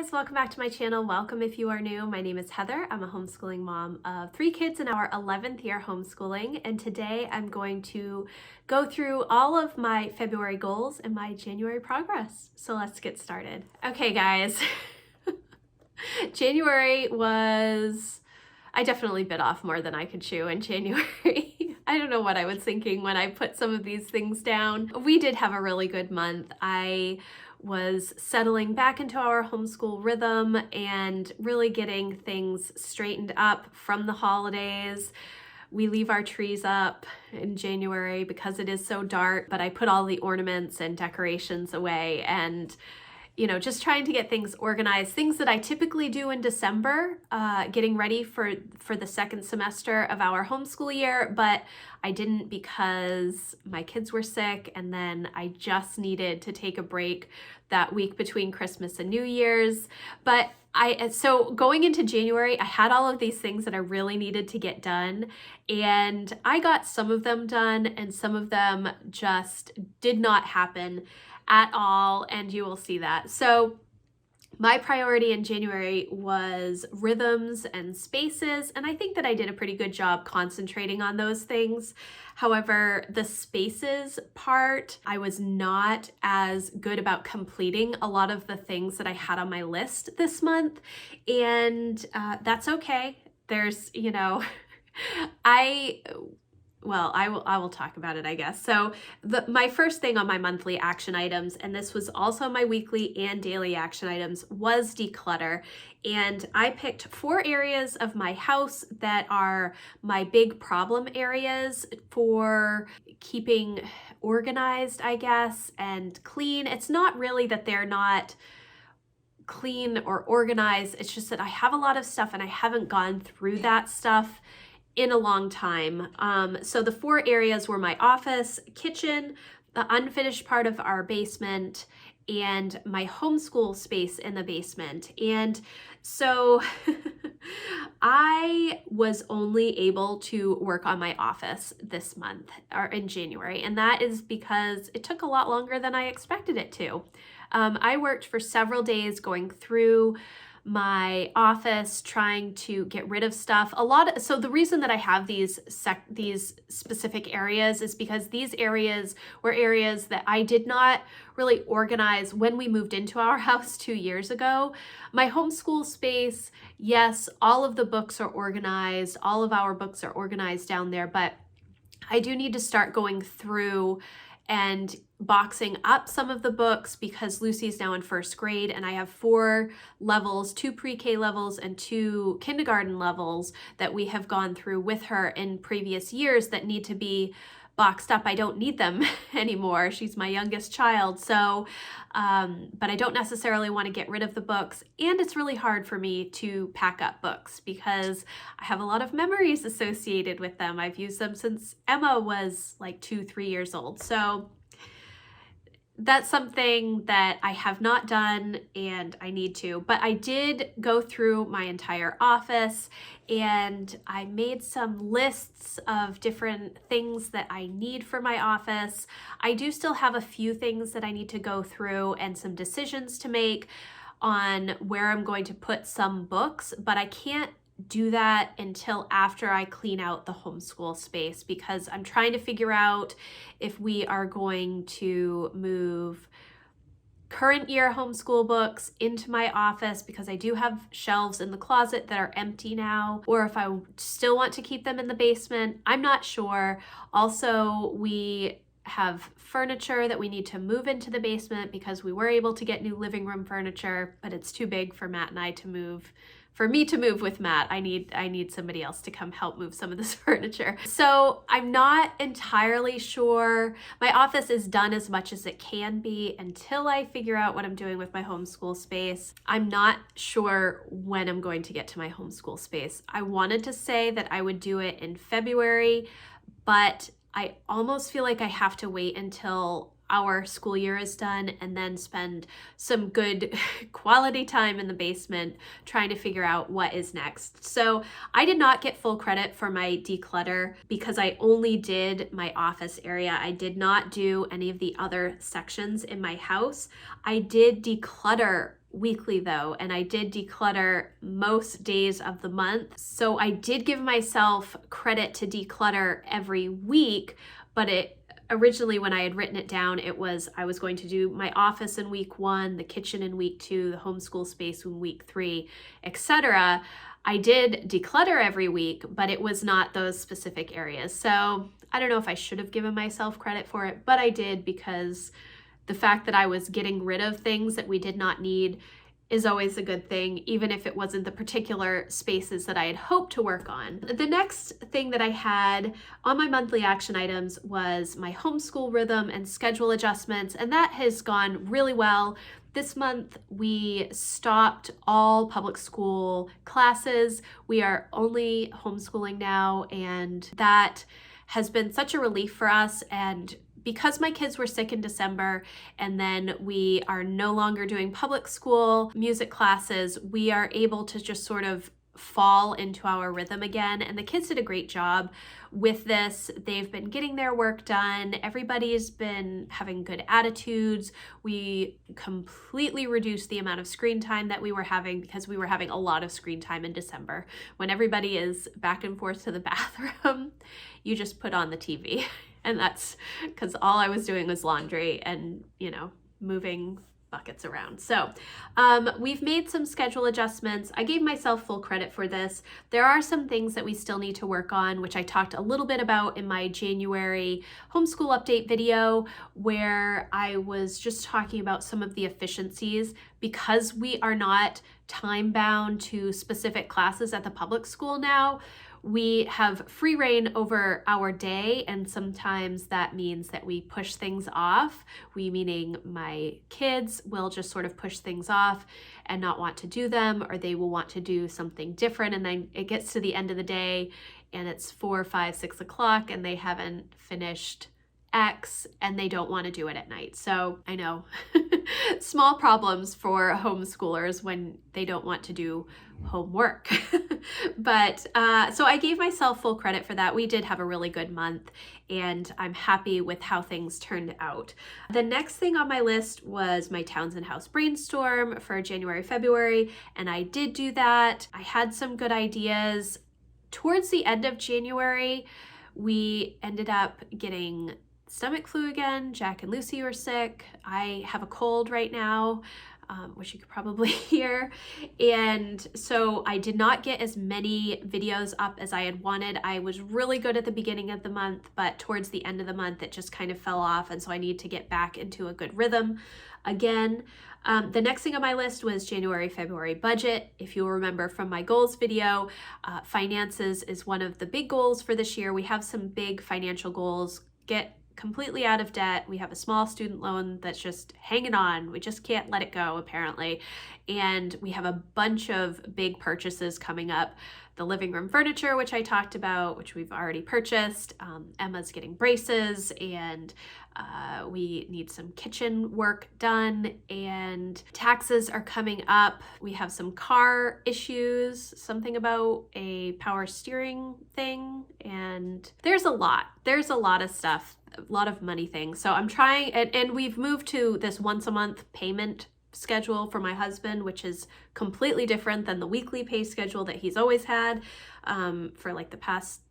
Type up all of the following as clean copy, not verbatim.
guys, welcome back to my channel. Welcome if you are new. My name is Heather. I'm a homeschooling mom of 3 kids in our 11th year homeschooling, and today I'm going to go through all of my February goals and my January progress. So let's get started. Okay guys, January was, I definitely bit off more than I could chew in January. I don't know what I was thinking when I put some of these things down. We did have a really good month. I was settling back into our homeschool rhythm and really getting things straightened up from the holidays. We leave our trees up in January because it is so dark, but I put all the ornaments and decorations away and just trying to get things organized, things that I typically do in December, getting ready for the second semester of our homeschool year, but I didn't because my kids were sick, and then I just needed to take a break that week between Christmas and New Year's. But so going into January, I had all of these things that I really needed to get done, and I got some of them done, and some of them just did not happen at all, and you will see that. So my priority in January was rhythms and spaces, and I think that I did a pretty good job concentrating on those things. However, the spaces part, I was not as good about completing a lot of the things that I had on my list this month, and that's okay. There's, I will talk about it, I guess. So my first thing on my monthly action items, and this was also my weekly and daily action items, was declutter. And I picked 4 areas of my house that are my big problem areas for keeping organized, I guess, and clean. It's not really that they're not clean or organized. It's just that I have a lot of stuff and I haven't gone through that stuff in a long time. So the 4 areas were my office, kitchen, the unfinished part of our basement, and my homeschool space in the basement. And so I was only able to work on my office this month, or in January, and that is because it took a lot longer than I expected it to. I worked for several days going through my office, trying to get rid of stuff. So the reason that I have these specific areas is because these areas were areas that I did not really organize when we moved into our house 2 years ago. My homeschool space, yes, all of the books are organized, all of our books are organized down there, but I do need to start going through and boxing up some of the books because Lucy's now in 1st grade and I have 4 levels, 2 pre-K levels and 2 kindergarten levels that we have gone through with her in previous years that need to be boxed up. I don't need them anymore. She's my youngest child. So, but I don't necessarily want to get rid of the books. And it's really hard for me to pack up books because I have a lot of memories associated with them. I've used them since Emma was like 2-3 years old. So that's something that I have not done and I need to, but I did go through my entire office and I made some lists of different things that I need for my office. I do still have a few things that I need to go through and some decisions to make on where I'm going to put some books, but I can't do that until after I clean out the homeschool space because I'm trying to figure out if we are going to move current year homeschool books into my office because I do have shelves in the closet that are empty now, or if I still want to keep them in the basement. I'm not sure. Also, we have furniture that we need to move into the basement because we were able to get new living room furniture, but it's too big for Matt and I to move. For me to move with Matt, I need somebody else to come help move some of this furniture. So I'm not entirely sure. My office is done as much as it can be until I figure out what I'm doing with my homeschool space. I'm not sure when I'm going to get to my homeschool space. I wanted to say that I would do it in February, but I almost feel like I have to wait until our school year is done and then spend some good quality time in the basement trying to figure out what is next. So I did not get full credit for my declutter because I only did my office area. I did not do any of the other sections in my house. I did declutter weekly though, and I did declutter most days of the month. So I did give myself credit to declutter every week, but originally when I had written it down, it was I was going to do my office in week 1, the kitchen in week 2, the homeschool space in week 3, etc. I did declutter every week, but it was not those specific areas. So I don't know if I should have given myself credit for it, but I did, because the fact that I was getting rid of things that we did not need is always a good thing, even if it wasn't the particular spaces that I had hoped to work on. The next thing that I had on my monthly action items was my homeschool rhythm and schedule adjustments, and that has gone really well. This month, we stopped all public school classes. We are only homeschooling now, and that has been such a relief for us. And because my kids were sick in December, and then we are no longer doing public school music classes, we are able to just sort of fall into our rhythm again. And the kids did a great job with this. They've been getting their work done. Everybody's been having good attitudes. We completely reduced the amount of screen time that we were having, because we were having a lot of screen time in December. When everybody is back and forth to the bathroom, you just put on the TV. And that's because all I was doing was laundry and, moving buckets around. So we've made some schedule adjustments. I gave myself full credit for this. There are some things that we still need to work on, which I talked a little bit about in my January homeschool update video, where I was just talking about some of the efficiencies. Because we are not time bound to specific classes at the public school now, we have free reign over our day, and sometimes that means that we push things off. We, meaning my kids, will just sort of push things off and not want to do them, or they will want to do something different, and then it gets to the end of the day and it's 4, 5, 6 o'clock and they haven't finished X and they don't want to do it at night. So I know small problems for homeschoolers when they don't want to do homework. But so I gave myself full credit for that. We did have a really good month, and I'm happy with how things turned out. The next thing on my list was my Townsend House brainstorm for January, February, and I did do that. I had some good ideas. Towards the end of January, we ended up getting stomach flu again. Jack and Lucy were sick. I have a cold right now, which you could probably hear. And so I did not get as many videos up as I had wanted. I was really good at the beginning of the month, but towards the end of the month, it just kind of fell off. And so I need to get back into a good rhythm again. The next thing on my list was January, February budget. If you'll remember from my goals video, finances is one of the big goals for this year. We have some big financial goals. Get completely out of debt. We have a small student loan that's just hanging on. We just can't let it go, apparently. And we have a bunch of big purchases coming up. The living room furniture, which I talked about, which we've already purchased. Emma's getting braces, and we need some kitchen work done, and taxes are coming up. We have some car issues, something about a power steering thing, and there's a lot of stuff, a lot of money things. So I'm trying, and we've moved to this once a month payment schedule for my husband, which is completely different than the weekly pay schedule that he's always had for like the past,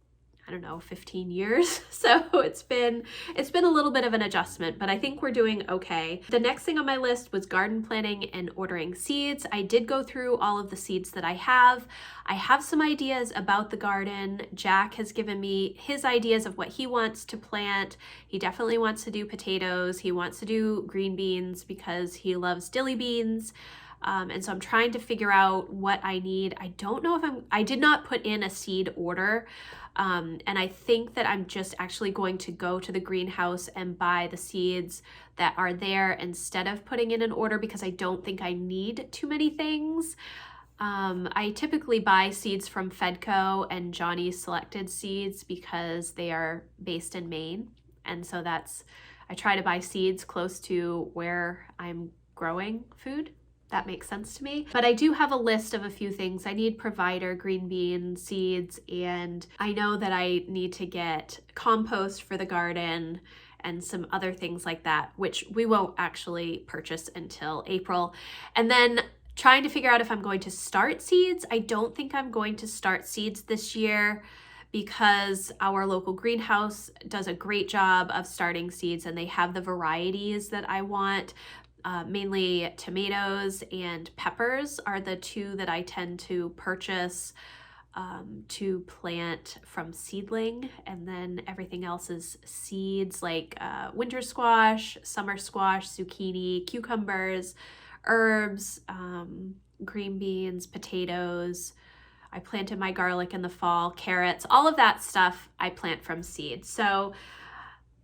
15 years. So it's been a little bit of an adjustment, but I think we're doing okay. The next thing on my list was garden planning and ordering seeds. I did go through all of the seeds that I have. I have some ideas about the garden. Jack has given me his ideas of what he wants to plant. He definitely wants to do potatoes. He wants to do green beans because he loves dilly beans. And so I'm trying to figure out what I need. I don't know if I did not put in a seed order. And I think that I'm just actually going to go to the greenhouse and buy the seeds that are there instead of putting in an order, because I don't think I need too many things. I typically buy seeds from Fedco and Johnny's Selected Seeds because they are based in Maine. And so I try to buy seeds close to where I'm growing food. That makes sense to me. But I do have a list of a few things. I need provider, green bean seeds, and I know that I need to get compost for the garden, and some other things like that, which we won't actually purchase until April. And then trying to figure out if I'm going to start seeds. I don't think I'm going to start seeds this year because our local greenhouse does a great job of starting seeds, and they have the varieties that I want. Mainly tomatoes and peppers are the two that I tend to purchase to plant from seedling, and then everything else is seeds like winter squash, summer squash, zucchini, cucumbers, herbs, green beans, potatoes. I planted my garlic in the fall, carrots, all of that stuff I plant from seed. So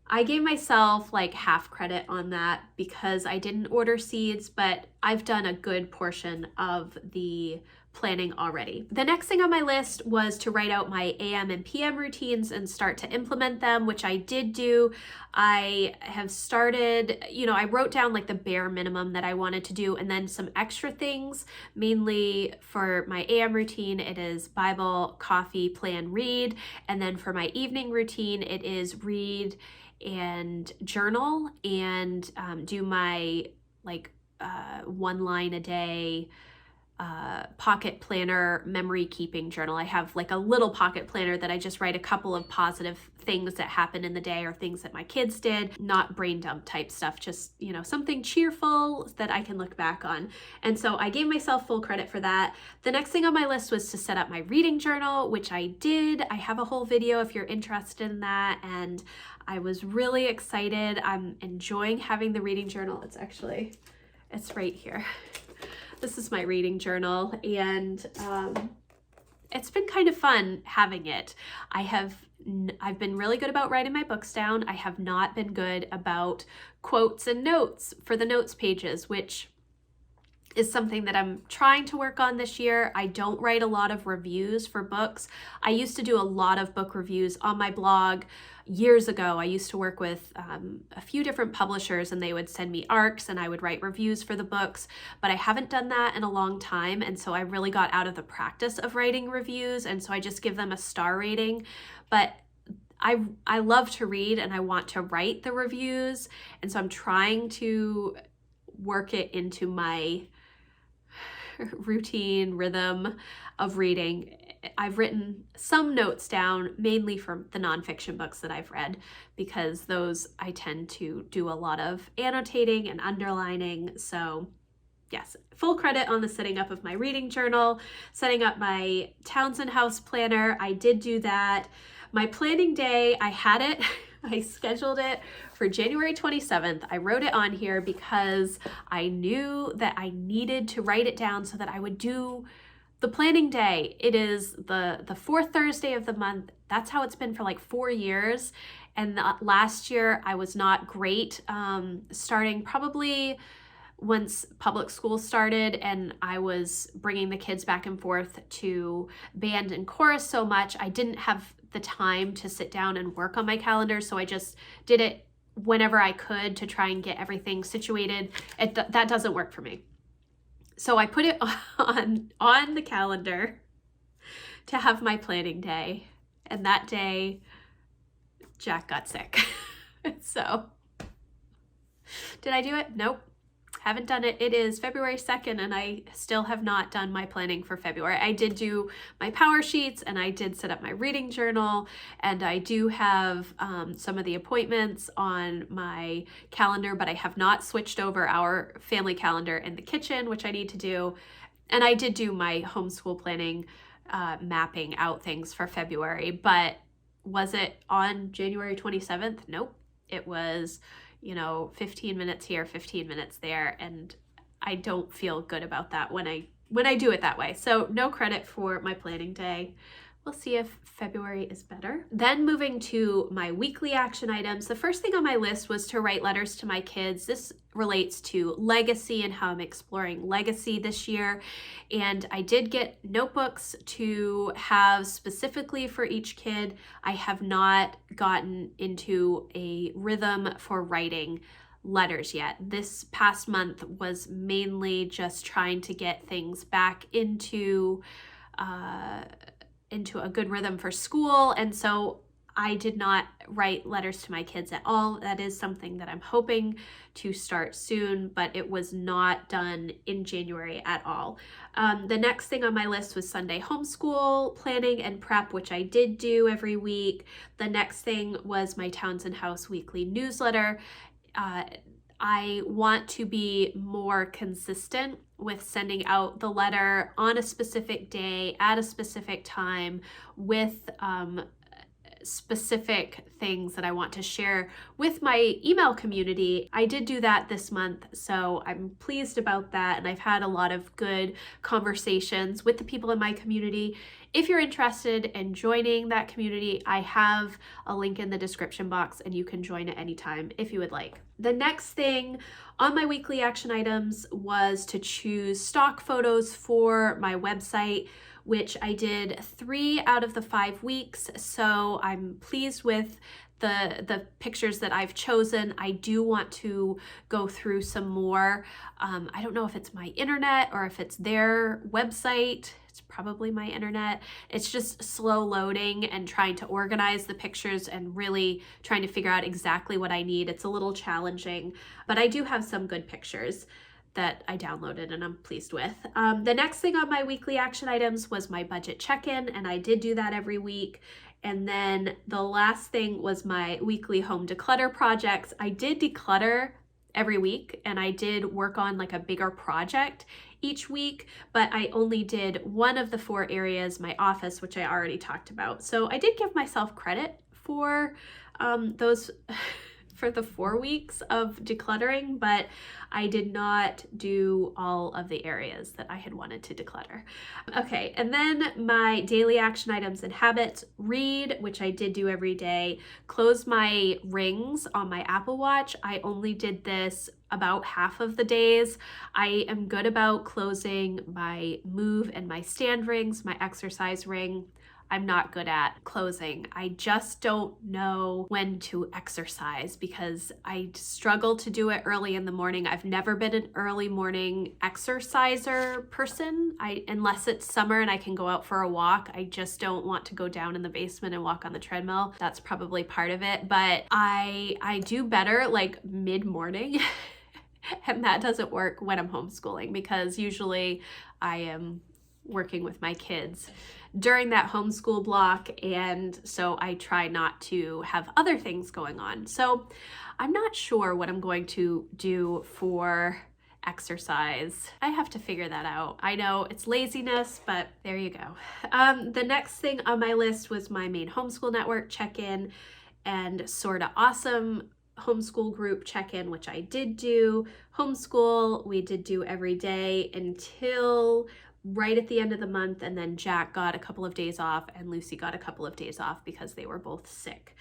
I gave myself like half credit on that because I didn't order seeds, but I've done a good portion of the planning already. The next thing on my list was to write out my AM and PM routines and start to implement them, which I did do. I have started, I wrote down like the bare minimum that I wanted to do and then some extra things. Mainly for my AM routine, it is Bible, coffee, plan, read. And then for my evening routine, it is read and journal and do my one line a day pocket planner memory keeping journal. I have like a little pocket planner that I just write a couple of positive things that happened in the day or things that my kids did, not brain dump type stuff, just, something cheerful that I can look back on. And so I gave myself full credit for that. The next thing on my list was to set up my reading journal, which I did. I have a whole video if you're interested in that. And I was really excited. I'm enjoying having the reading journal. It's right here. This is my reading journal, and it's been kind of fun having it. I've been really good about writing my books down. I have not been good about quotes and notes for the notes pages, which is something that I'm trying to work on this year. I don't write a lot of reviews for books. I used to do a lot of book reviews on my blog. Years ago, I used to work with a few different publishers, and they would send me ARCs and I would write reviews for the books, but I haven't done that in a long time. And so I really got out of the practice of writing reviews. And so I just give them a star rating. But I love to read and I want to write the reviews. And so I'm trying to work it into my routine rhythm of reading. I've written some notes down, mainly from the nonfiction books that I've read, because those I tend to do a lot of annotating and underlining. So yes, full credit on the setting up of my reading journal, setting up my Townsend House planner. I did do that. My planning day, I had it. I scheduled it for January 27th. I wrote it on here because I knew that I needed to write it down so that I would do the planning day. It is the fourth Thursday of the month. That's how it's been for like 4 years. And last year I was not great, starting probably once public school started, and I was bringing the kids back and forth to band and chorus so much. I didn't have the time to sit down and work on my calendar. So I just did it whenever I could to try and get everything situated. That doesn't work for me. So I put it on the calendar to have my planning day. And that day, Jack got sick. So did I do it? Nope. Haven't done it. It is February 2nd and I still have not done my planning for February. I did do my PowerSheets and I did set up my reading journal, and I do have some of the appointments on my calendar, but I have not switched over our family calendar in the kitchen, which I need to do. And I did do my homeschool planning, mapping out things for February, but was it on January 27th? Nope. It was 15 minutes here, 15 minutes there. And I don't feel good about that when I do it that way. So no credit for my planning day. We'll see if February is better. Then moving to my weekly action items, the first thing on my list was to write letters to my kids. This relates to legacy and how I'm exploring legacy this year. And I did get notebooks to have specifically for each kid. I have not gotten into a rhythm for writing letters yet. This past month was mainly just trying to get things back into a good rhythm for school. And so I did not write letters to my kids at all. That is something that I'm hoping to start soon, but it was not done in January at all. The next thing on my list was Sunday homeschool planning and prep, which I did do every week. The next thing was my Townsend House weekly newsletter. I want to be more consistent with sending out the letter on a specific day at a specific time with specific things that I want to share with my email community. I did do that this month, so I'm pleased about that, and I've had a lot of good conversations with the people in my community. If you're interested in joining that community, I have a link in the description box and you can join at any time if you would like. The next thing on my weekly action items was to choose stock photos for my website, which I did 3 out of the 5 weeks. So I'm pleased with the pictures that I've chosen. I do want to go through some more. I don't know if it's my internet or if it's their website. It's probably my internet. It's just slow loading and trying to organize the pictures and really trying to figure out exactly what I need. It's a little challenging, but I do have some good pictures that I downloaded and I'm pleased with. The next thing on my weekly action items was my budget check-in, and I did do that every week. And then the last thing was my weekly home declutter projects. I did declutter every week and I did work on like a bigger project each week, but I only did one of the 4 areas, my office, which I already talked about. So I did give myself credit for those for the 4 weeks of decluttering, but I did not do all of the areas that I had wanted to declutter. Okay, and then my daily action items and habits: read, which I did do every day, close my rings on my Apple Watch. I only did this about half of the days. I am good about closing my move and my stand rings, my exercise ring. I'm not good at closing. I just don't know when to exercise because I struggle to do it early in the morning. I've never been an early morning exerciser person. Unless it's summer and I can go out for a walk, I just don't want to go down in the basement and walk on the treadmill. That's probably part of it, but I do better like mid-morning. And that doesn't work when I'm homeschooling because usually I am working with my kids during that homeschool block, and so I try not to have other things going on. So I'm not sure what I'm going to do for exercise. I have to figure that out. I know it's laziness, but there you go. The next thing on my list was my main homeschool network check-in and Sorta Awesome homeschool group check-in, which I did do. Homeschool, we did do every day until right at the end of the month, and then Jack got a couple of days off and Lucy got a couple of days off because they were both sick.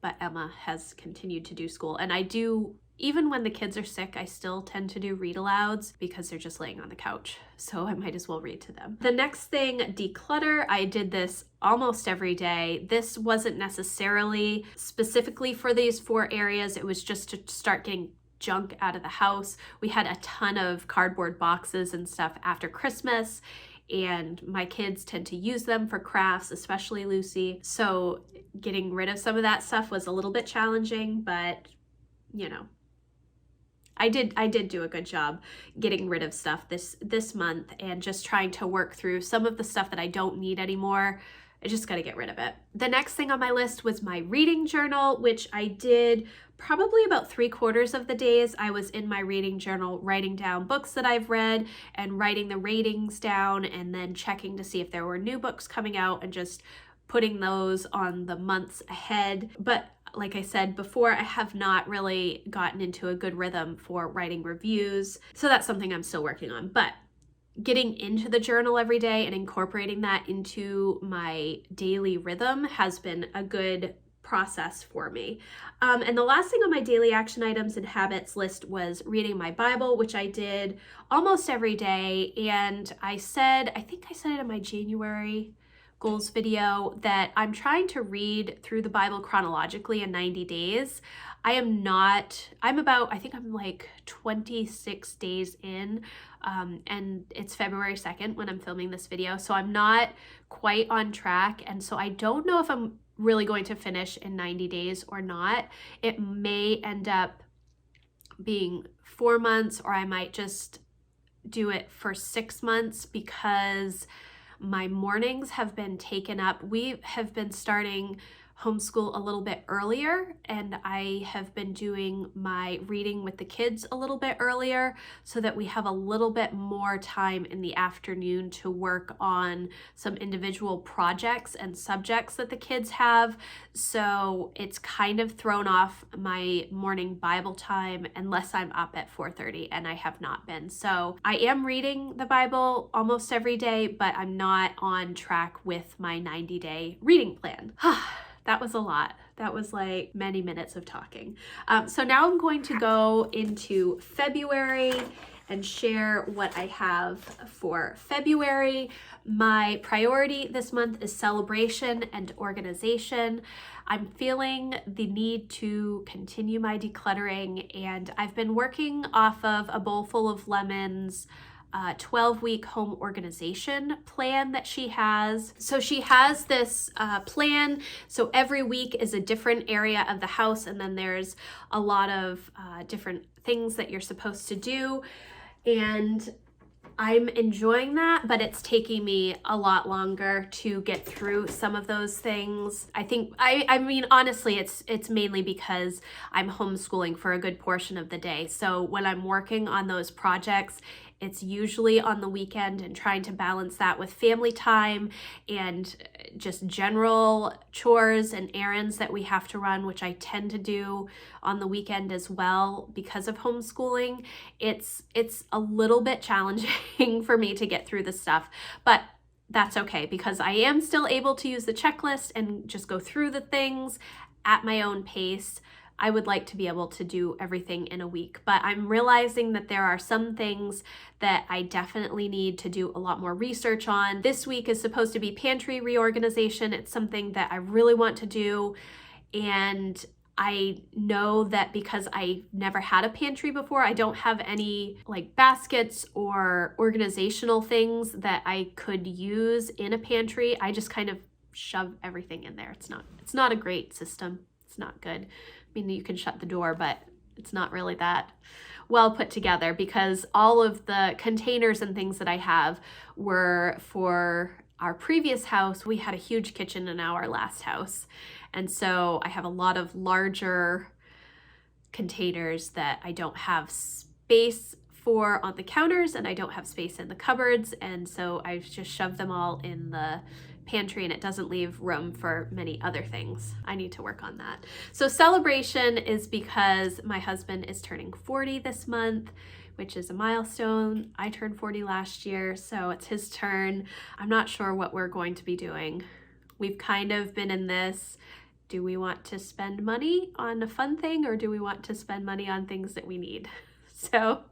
But Emma has continued to do school, and I do, even when the kids are sick, I still tend to do read alouds because they're just laying on the couch, so I might as well read to them. The next thing, declutter. I did this almost every day. This wasn't necessarily specifically for these 4 areas. It was just to start getting junk out of the house. We had a ton of cardboard boxes and stuff after Christmas, and my kids tend to use them for crafts, especially Lucy. So getting rid of some of that stuff was a little bit challenging, but you know, I did do a good job getting rid of stuff this month and just trying to work through some of the stuff that I don't need anymore. I just got to get rid of it. The next thing on my list was my reading journal, which I did probably about 3/4 of the days. I was in my reading journal writing down books that I've read and writing the ratings down and then checking to see if there were new books coming out and just putting those on the months ahead. But like I said before, I have not really gotten into a good rhythm for writing reviews. So that's something I'm still working on. But getting into the journal every day and incorporating that into my daily rhythm has been a good process for me. And the last thing on my daily action items and habits list was reading my Bible, which I did almost every day. And I think I said it in my January goals video that I'm trying to read through the Bible chronologically in 90 days. I think I'm like 26 days in, and it's February 2nd when I'm filming this video. So I'm not quite on track. And so I don't know if I'm really going to finish in 90 days or not. It may end up being 4 months, or I might just do it for 6 months because my mornings have been taken up. We have been starting homeschool a little bit earlier, and I have been doing my reading with the kids a little bit earlier so that we have a little bit more time in the afternoon to work on some individual projects and subjects that the kids have. So it's kind of thrown off my morning Bible time unless I'm up at 4:30, and I have not been. So I am reading the Bible almost every day, but I'm not on track with my 90-day reading plan. That was a lot. That was like many minutes of talking. So now I'm going to go into February and share what I have for February. My priority this month is celebration and organization. I'm feeling the need to continue my decluttering, and I've been working off of A Bowl Full of Lemons 12-week home organization plan that she has. So she has this plan. So every week is a different area of the house, and then there's a lot of different things that you're supposed to do. And I'm enjoying that, but it's taking me a lot longer to get through some of those things. I mean, honestly, it's mainly because I'm homeschooling for a good portion of the day. So when I'm working on those projects, it's usually on the weekend, and trying to balance that with family time and just general chores and errands that we have to run, which I tend to do on the weekend as well because of homeschooling. It's a little bit challenging for me to get through the stuff, but that's okay because I am still able to use the checklist and just go through the things at my own pace. I would like to be able to do everything in a week, but I'm realizing that there are some things that I definitely need to do a lot more research on. This week is supposed to be pantry reorganization. It's something that I really want to do, and I know that because I never had a pantry before, I don't have any like baskets or organizational things that I could use in a pantry. I just kind of shove everything in there. It's not a great system. It's not good. I mean, you can shut the door, but it's not really that well put together because all of the containers and things that I have were for our previous house. We had a huge kitchen in our last house. And so I have a lot of larger containers that I don't have space for on the counters, and I don't have space in the cupboards. And so I've just shoved them all in the pantry, and it doesn't leave room for many other things. I need to work on that. So celebration is because my husband is turning 40 this month, which is a milestone. I turned 40 last year, so it's his turn. I'm not sure what we're going to be doing. We've kind of been in this, do we want to spend money on a fun thing, or do we want to spend money on things that we need? So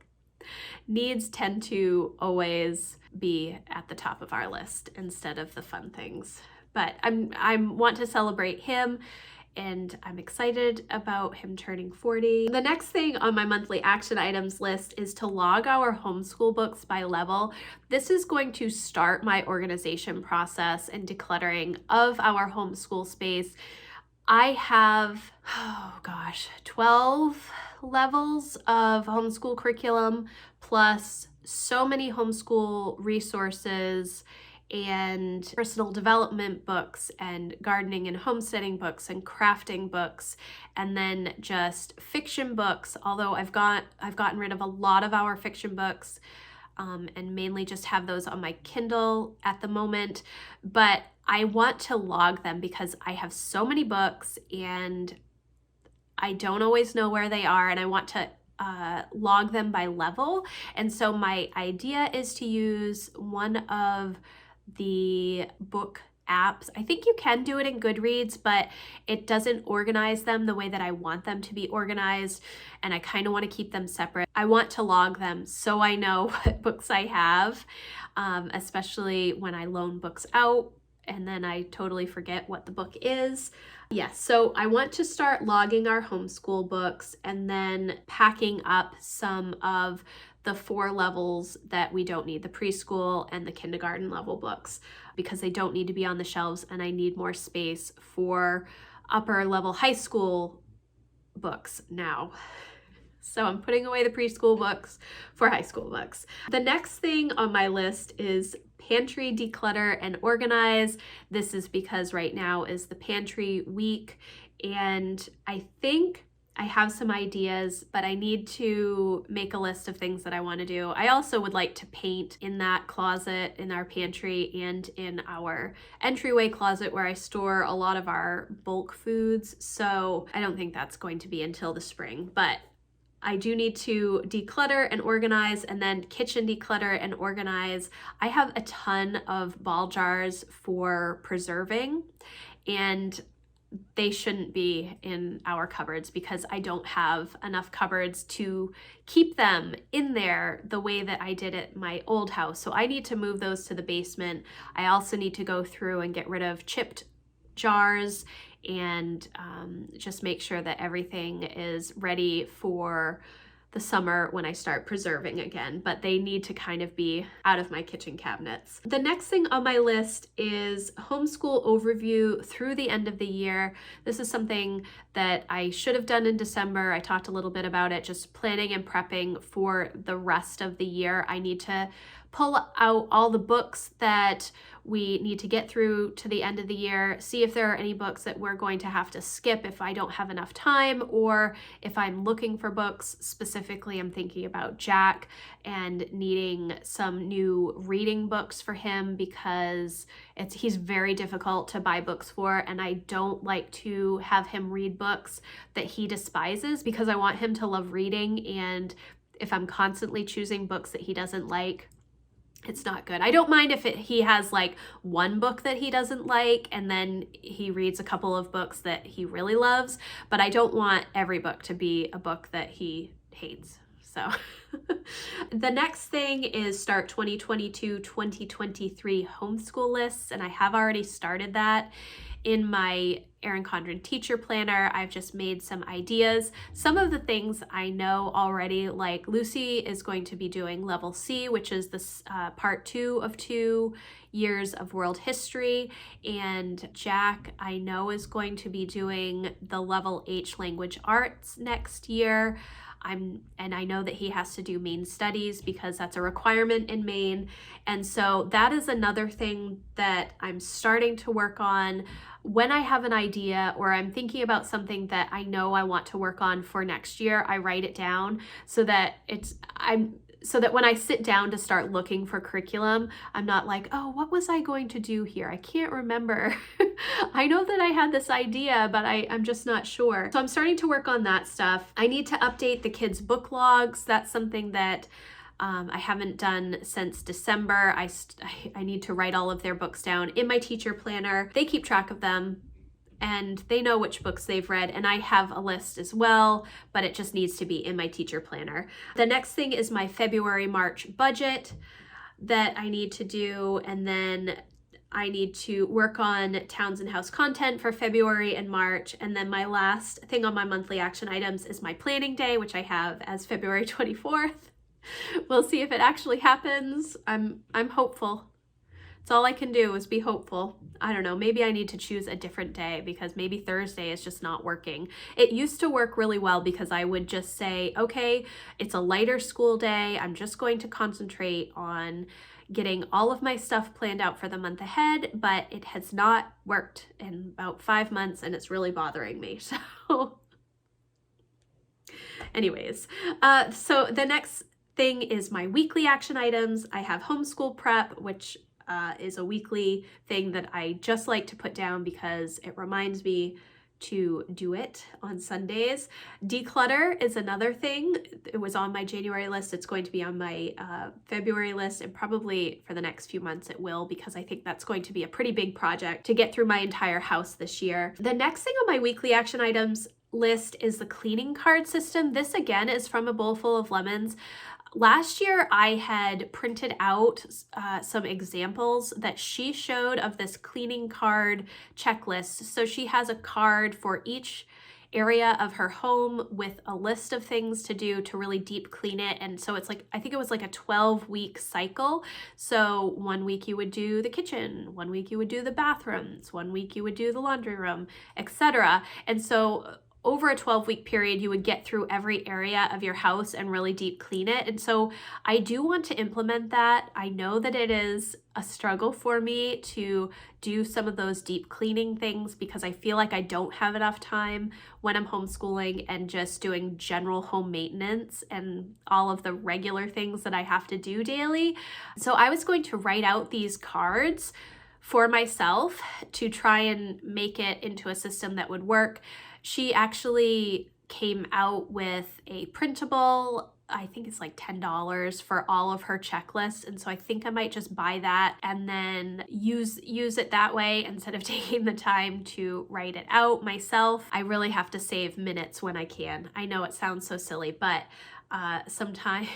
needs tend to always be at the top of our list instead of the fun things. But I want to celebrate him, and I'm excited about him turning 40. The next thing on my monthly action items list is to log our homeschool books by level. This is going to start my organization process and decluttering of our homeschool space. I have, 12 levels of homeschool curriculum, plus so many homeschool resources and personal development books and gardening and homesteading books and crafting books, and then just fiction books, although I've gotten rid of a lot of our fiction books and mainly just have those on my Kindle at the moment. But I want to log them because I have so many books and I don't always know where they are, and I want to log them by level. And so my idea is to use one of the book apps. I think you can do it in Goodreads, but it doesn't organize them the way that I want them to be organized, and I kind of want to keep them separate. I want to log them so I know what books I have, especially when I loan books out and then I totally forget what the book is. Yes, so I want to start logging our homeschool books and then packing up some of the 4 levels that we don't need, the preschool and the kindergarten level books, because they don't need to be on the shelves, and I need more space for upper level high school books now. So I'm putting away the preschool books for high school books. The next thing on my list is pantry declutter and organize. This is because right now is the pantry week, and I think I have some ideas, but I need to make a list of things that I want to do. I also would like to paint in that closet in our pantry and in our entryway closet where I store a lot of our bulk foods. So I don't think that's going to be until the spring, but I do need to declutter and organize, and then kitchen declutter and organize. I have a ton of ball jars for preserving, and they shouldn't be in our cupboards because I don't have enough cupboards to keep them in there the way that I did at my old house. So I need to move those to the basement. I also need to go through and get rid of chipped jars and just make sure that everything is ready for the summer when I start preserving again, but they need to kind of be out of my kitchen cabinets. The next thing on my list is homeschool overview through the end of the year. This is something that I should have done in December. I talked a little bit about it, just planning and prepping for the rest of the year. I need to pull out all the books that we need to get through to the end of the year, see if there are any books that we're going to have to skip if I don't have enough time, or if I'm looking for books. Specifically, I'm thinking about Jack and needing some new reading books for him because he's very difficult to buy books for, and I don't like to have him read books that he despises because I want him to love reading, and if I'm constantly choosing books that he doesn't like, it's not good. I don't mind if he has like one book that he doesn't like and then he reads a couple of books that he really loves, but I don't want every book to be a book that he hates. So the next thing is start 2022-2023 homeschool lists, and I have already started that. In my Erin Condren teacher planner, I've just made some ideas. Some of the things I know already, like Lucy is going to be doing level C, which is this part 2 of 2 years of world history, and Jack I know is going to be doing the level H language arts next year. And I know that he has to do Maine studies because that's a requirement in Maine. And so that is another thing that I'm starting to work on. When I have an idea or I'm thinking about something that I know I want to work on for next year, I write it down so that when I sit down to start looking for curriculum, I'm not like, oh, what was I going to do here? I can't remember. I know that I had this idea, but I'm just not sure. So I'm starting to work on that stuff. I need to update the kids' book logs. That's something that I haven't done since December. I need to write all of their books down in my teacher planner. They keep track of them, and they know which books they've read, and I have a list as well, but it just needs to be in my teacher planner. The next thing is my February-March budget that I need to do, and then I need to work on Townsend House content for February and March, and then my last thing on my monthly action items is my planning day, which I have as February 24th. We'll see if it actually happens. I'm hopeful. That's all I can do is be hopeful. I don't know, maybe I need to choose a different day because maybe Thursday is just not working. It used to work really well because I would just say, okay, it's a lighter school day. I'm just going to concentrate on getting all of my stuff planned out for the month ahead, but it has not worked in about 5 months and it's really bothering me. So anyways, so the next thing is my weekly action items. I have homeschool prep, which is a weekly thing that I just like to put down because it reminds me to do it on Sundays. Declutter is another thing. It was on my January list. It's going to be on my February list, and probably for the next few months it will, because I think that's going to be a pretty big project to get through my entire house this year. The next thing on my weekly action items list is the cleaning card system. This again is from A Bowl Full of Lemons. Last year, I had printed out some examples that she showed of this cleaning card checklist. So she has a card for each area of her home with a list of things to do to really deep clean it. And so it's like, I think it was like a 12-week cycle. So 1 week you would do the kitchen, 1 week you would do the bathrooms, 1 week you would do the laundry room, etc. And so over a 12-week period, you would get through every area of your house and really deep clean it. And so I do want to implement that. I know that it is a struggle for me to do some of those deep cleaning things because I feel like I don't have enough time when I'm homeschooling and just doing general home maintenance and all of the regular things that I have to do daily. So I was going to write out these cards for myself to try and make it into a system that would work. She actually came out with a printable, I think it's like $10 for all of her checklists. And so I think I might just buy that and then use it that way instead of taking the time to write it out myself. I really have to save minutes when I can. I know it sounds so silly, but sometimes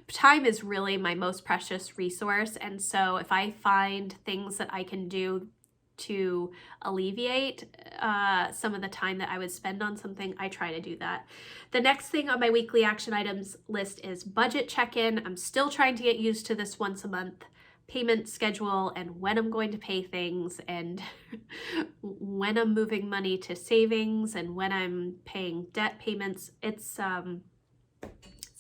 time is really my most precious resource. And so if I find things that I can do to alleviate some of the time that I would spend on something, I try to do that. The next thing on my weekly action items list is budget check-in. I'm still trying to get used to this once a month payment schedule and when I'm going to pay things and when I'm moving money to savings and when I'm paying debt payments. It's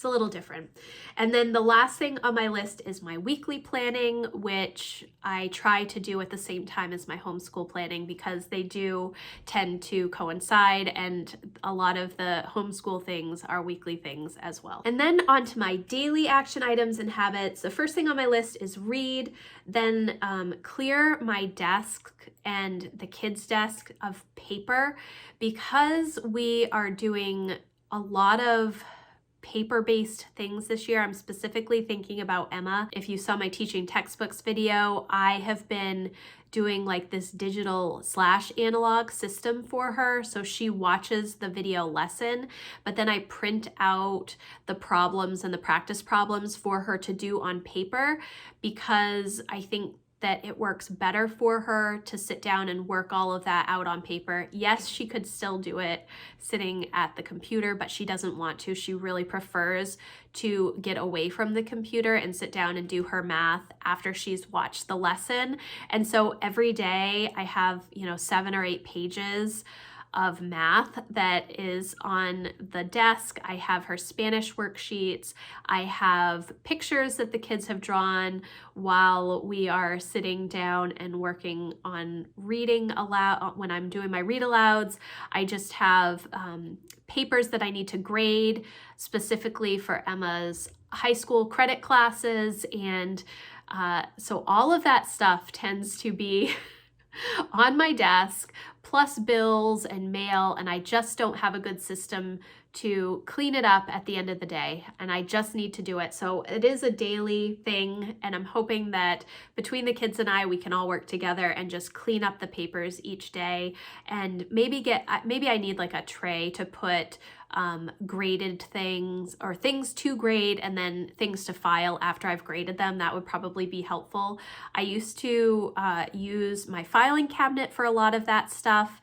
a little different. And then the last thing on my list is my weekly planning, which I try to do at the same time as my homeschool planning because they do tend to coincide, and a lot of the homeschool things are weekly things as well. And then on to my daily action items and habits. The first thing on my list is read, then clear my desk and the kids' desk of paper because we are doing a lot of paper-based things this year. I'm specifically thinking about Emma. If you saw my teaching textbooks video, I have been doing like this digital / analog system for her. So she watches the video lesson, but then I print out the problems and the practice problems for her to do on paper because I think that it works better for her to sit down and work all of that out on paper. Yes, she could still do it sitting at the computer, but she doesn't want to. She really prefers to get away from the computer and sit down and do her math after she's watched the lesson. And so every day I have, 7 or 8 pages of math that is on the desk. I have her Spanish worksheets. I have pictures that the kids have drawn while we are sitting down and working on reading aloud. When I'm doing my read alouds, I just have papers that I need to grade specifically for Emma's high school credit classes. And so all of that stuff tends to be on my desk, plus bills and mail, and I just don't have a good system to clean it up at the end of the day, and I just need to do it. So it is a daily thing, and I'm hoping that between the kids and I, we can all work together and just clean up the papers each day, and maybe I need like a tray to put graded things or things to grade and then things to file after I've graded them. That would probably be helpful. I used to use my filing cabinet for a lot of that stuff,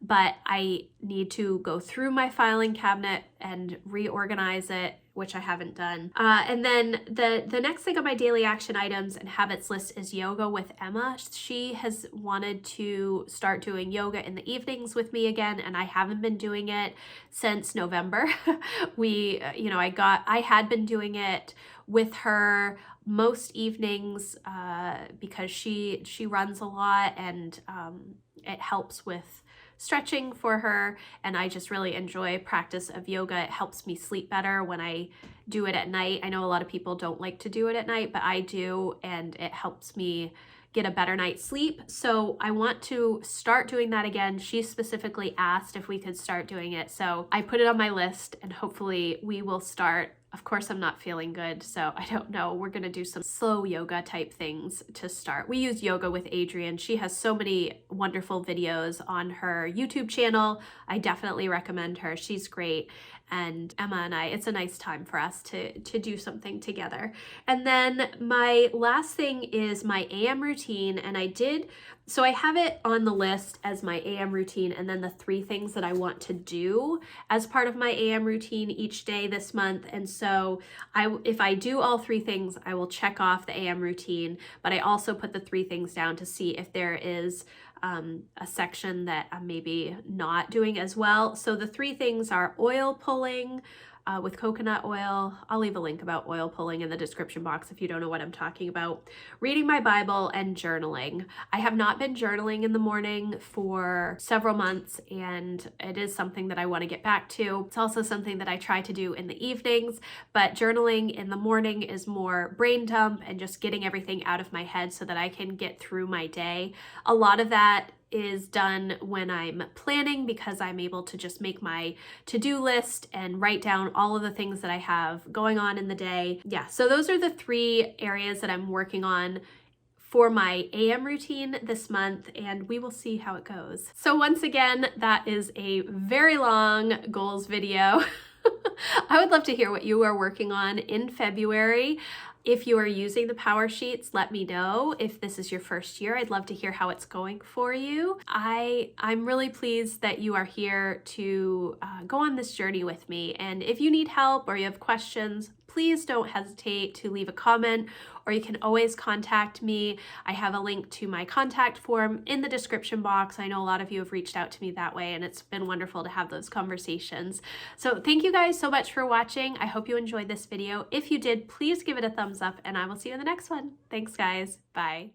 but I need to go through my filing cabinet and reorganize it, which I haven't done. And then the next thing on my daily action items and habits list is yoga with Emma. She has wanted to start doing yoga in the evenings with me again, and I haven't been doing it since November. I had been doing it with her most evenings because she runs a lot, and it helps with stretching for her, and I just really enjoy practice of yoga. It helps me sleep better when I do it at night. I know a lot of people don't like to do it at night, but I do, and it helps me get a better night's sleep. So I want to start doing that again. She specifically asked if we could start doing it, so I put it on my list, and hopefully we will start. Of course, I'm not feeling good, so I don't know. We're gonna do some slow yoga type things to start. We use Yoga with Adrienne. She has so many wonderful videos on her YouTube channel. I definitely recommend her. She's great. and Emma and I, it's a nice time for us to do something together. And then my last thing is my AM routine, and so I have it on the list as my AM routine, and then the 3 things that I want to do as part of my AM routine each day this month. And so if I do all 3 things, I will check off the AM routine, but I also put the 3 things down to see if there is a section that I'm maybe not doing as well. So the 3 things are oil pulling, with coconut oil. I'll leave a link about oil pulling in the description box if you don't know what I'm talking about. Reading my Bible and journaling. I have not been journaling in the morning for several months, and it is something that I want to get back to. It's also something that I try to do in the evenings, but journaling in the morning is more brain dump and just getting everything out of my head so that I can get through my day. A lot of that is done when I'm planning, because I'm able to just make my to-do list and write down all of the things that I have going on in the day. Yeah, so those are the 3 areas that I'm working on for my AM routine this month, and we will see how it goes. So once again, that is a very long goals video. I would love to hear what you are working on in February. If you are using the PowerSheets, let me know. If this is your first year, I'd love to hear how it's going for you. I'm really pleased that you are here to go on this journey with me. And if you need help or you have questions, please don't hesitate to leave a comment, or you can always contact me. I have a link to my contact form in the description box. I know a lot of you have reached out to me that way, and it's been wonderful to have those conversations. So thank you guys so much for watching. I hope you enjoyed this video. If you did, please give it a thumbs up, and I will see you in the next one. Thanks, guys. Bye.